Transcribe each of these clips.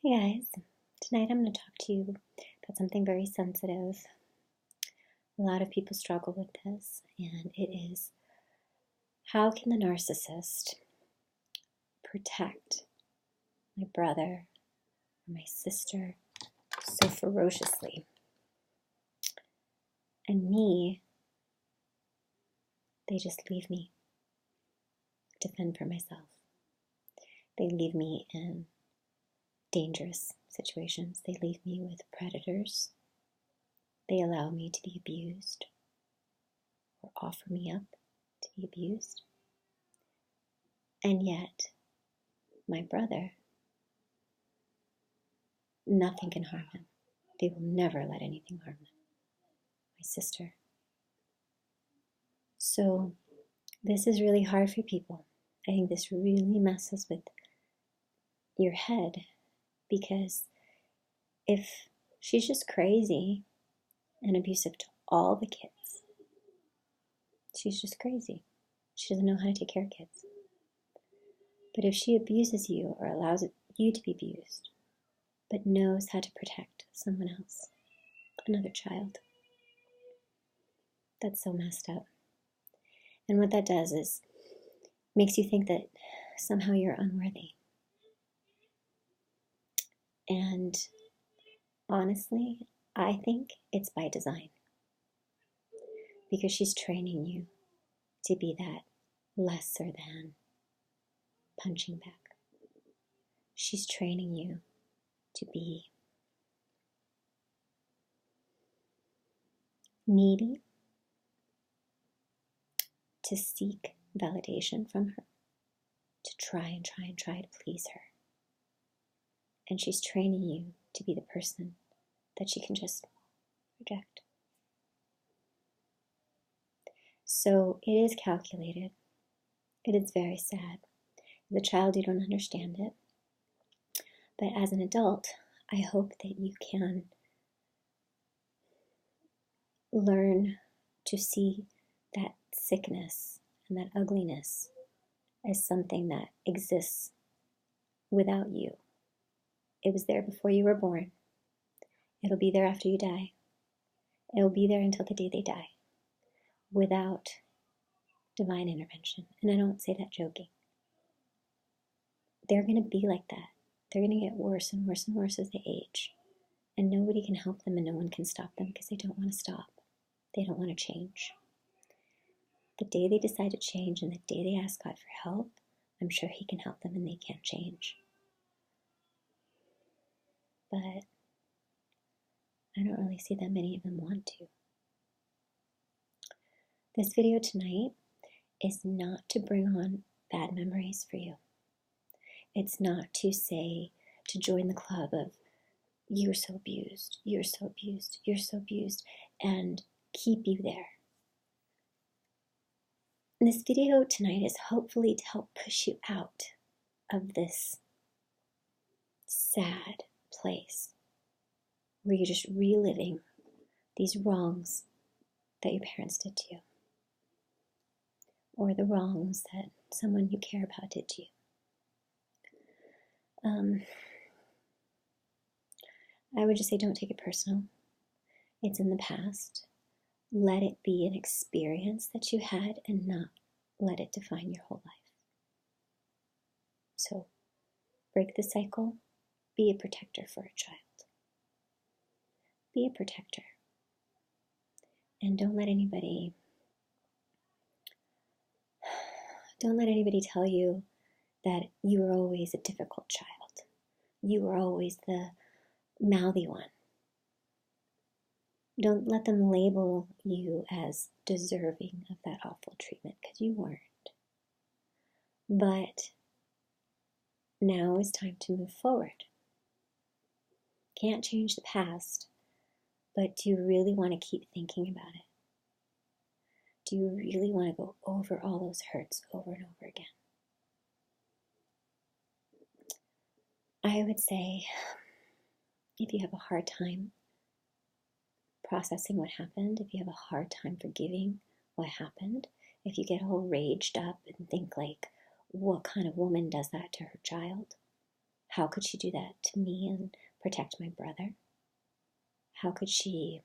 Hey guys, tonight I'm going to talk to you about something very sensitive. A lot of people struggle with this, and it is how can the narcissist protect my brother or my sister so ferociously? And me, they just leave me to fend for myself. They leave me in dangerous situations. They leave me with predators. They allow me to be abused or offer me up to be abused. And yet, my brother, nothing can harm him. They will never let anything harm them. My sister. So, this is really hard for people. I think this really messes with your head because if she's just crazy and abusive to all the kids, she's just crazy. She doesn't know how to take care of kids. But if she abuses you or allows you to be abused, but knows how to protect someone else, another child, that's so messed up. And what that does is makes you think that somehow you're unworthy. And honestly, I think it's by design. Because she's training you to be that lesser than punching bag. She's training you to be needy, to seek validation from her, to try to please her. And she's training you to be the person that she can just reject. So it is calculated. It is very sad. As a child, you don't understand it. But as an adult, I hope that you can learn to see that sickness and that ugliness as something that exists without you. It was there before you were born. It'll be there after you die. It'll be there until the day they die, without divine intervention. And I don't say that joking. They're going to be like that. They're going to get worse and worse and worse as they age. And nobody can help them and no one can stop them because they don't want to stop. They don't want to change. The day they decide to change and the day they ask God for help, I'm sure He can help them and they can change. But I don't really see that many of them want to. This video tonight is not to bring on bad memories for you. It's not to say, to join the club of, you're so abused, you're so abused, you're so abused, and keep you there. And this video tonight is hopefully to help push you out of this sad place where you're just reliving these wrongs that your parents did to you, or the wrongs that someone you care about did to you. I would just say don't take it personal. It's in the past. Let it be an experience that you had and not let it define your whole life. So break the cycle. Be a protector for a child. Be a protector. And don't let anybody tell you that you were always a difficult child. You were always the mouthy one. Don't let them label you as deserving of that awful treatment, because you weren't. But now is time to move forward. Can't change the past, but do you really want to keep thinking about it? Do you really want to go over all those hurts over and over again? I would say, if you have a hard time processing what happened, if you have a hard time forgiving what happened, if you get all raged up and think like, what kind of woman does that to her child? How could she do that to me and protect my brother? How could she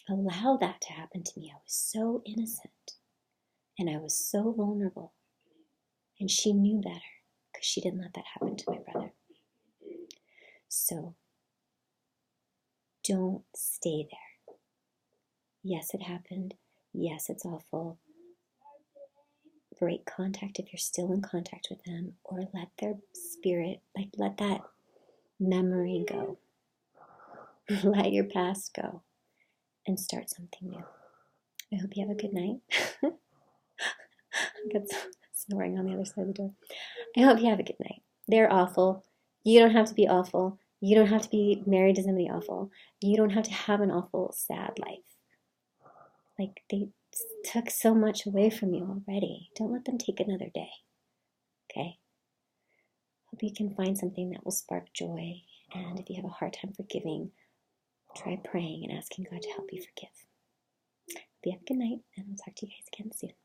allow that to happen to me? I was so innocent and I was so vulnerable. And she knew better because she didn't let that happen to my brother. So don't stay there. Yes, it happened. Yes, it's awful. Break contact if you're still in contact with them, or let their spirit, let that memory go. Let your past go and start something new. I hope you have a good night. I got snoring on the other side of the door. I hope you have a good night. They're awful. You don't have to be awful. You don't have to be married to somebody awful. You don't have to have an awful, sad life. They took so much away from you already. Don't let them take another day. Okay? Hope you can find something that will spark joy. And if you have a hard time forgiving, try praying and asking God to help you forgive. Hope you have a good night, and I'll talk to you guys again soon.